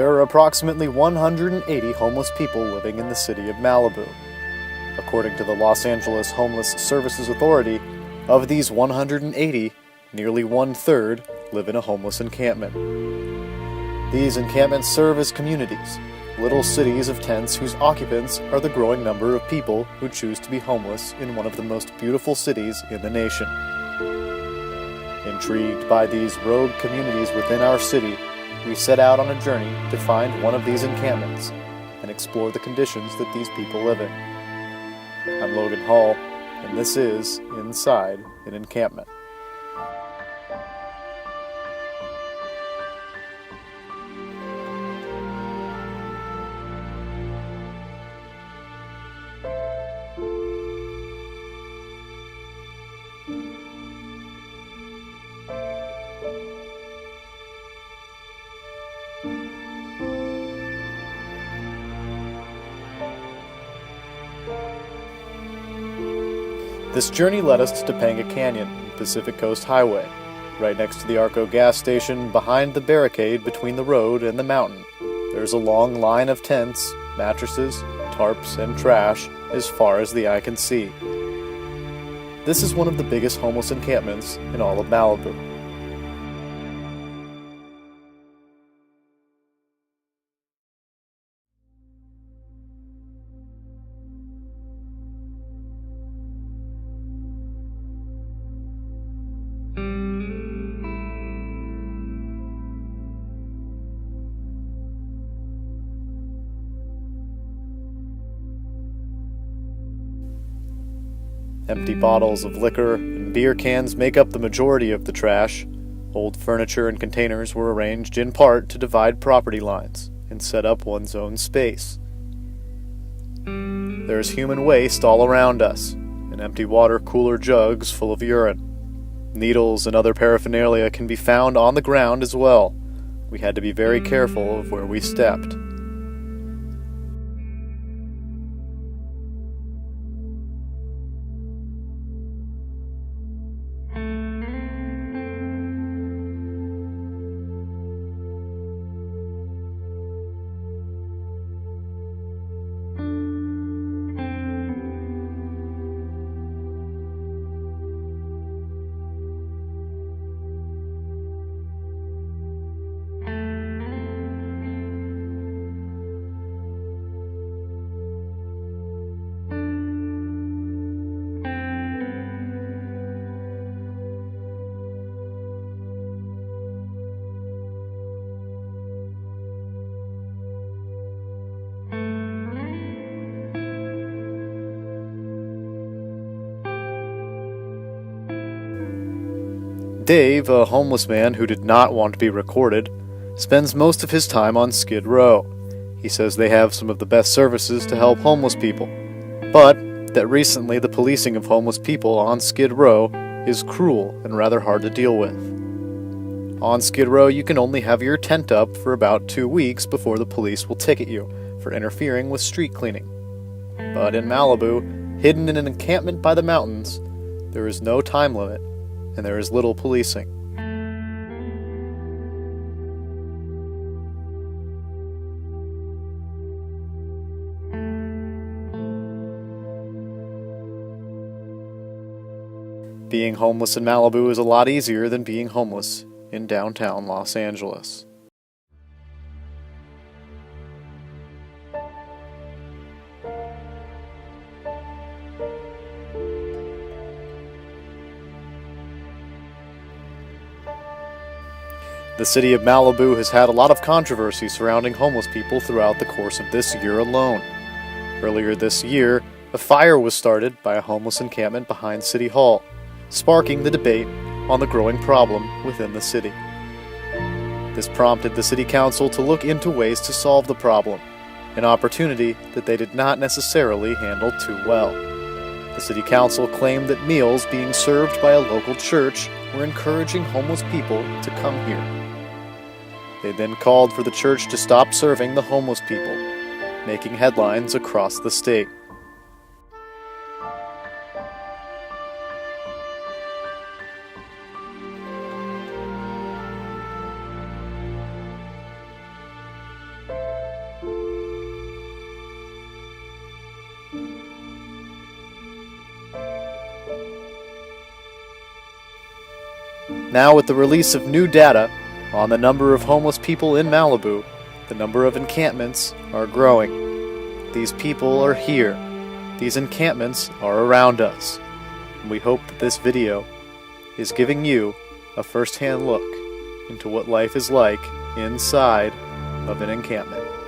there are approximately 180 homeless people living in the city of Malibu. According to the Los Angeles Homeless Services Authority, of these 180, nearly one-third live in a homeless encampment. These encampments serve as communities, little cities of tents whose occupants are the growing number of people who choose to be homeless in one of the most beautiful cities in the nation. Intrigued by these rogue communities within our city, we set out on a journey to find one of these encampments and explore the conditions that these people live in. I'm Logan Hall, and this is Inside an Encampment. This journey led us to Topanga Canyon, Pacific Coast Highway, right next to the Arco gas station. Behind the barricade between the road and the mountain, there's a long line of tents, mattresses, tarps, and trash as far as the eye can see. This is one of the biggest homeless encampments in all of Malibu. Empty bottles of liquor and beer cans make up the majority of the trash. Old furniture and containers were arranged in part to divide property lines and set up one's own space. There is human waste all around us, and empty water cooler jugs full of urine. Needles and other paraphernalia can be found on the ground as well. We had to be very careful of where we stepped. Dave, a homeless man who did not want to be recorded, spends most of his time on Skid Row. He says they have some of the best services to help homeless people, but that recently the policing of homeless people on Skid Row is cruel and rather hard to deal with. On Skid Row, you can only have your tent up for about 2 weeks before the police will ticket you for interfering with street cleaning. But in Malibu, hidden in an encampment by the mountains, there is no time limit, and there is little policing. Being homeless in Malibu is a lot easier than being homeless in downtown Los Angeles. The city of Malibu has had a lot of controversy surrounding homeless people throughout the course of this year alone. Earlier this year, a fire was started by a homeless encampment behind City Hall, sparking the debate on the growing problem within the city. This prompted the city council to look into ways to solve the problem, an opportunity that they did not necessarily handle too well. The city council claimed that meals being served by a local church were encouraging homeless people to come here. They then called for the church to stop serving the homeless people, making headlines across the state. Now, with the release of new data on the number of homeless people in Malibu, the number of encampments are growing. These people are here. These encampments are around us. And we hope that this video is giving you a first-hand look into what life is like inside of an encampment.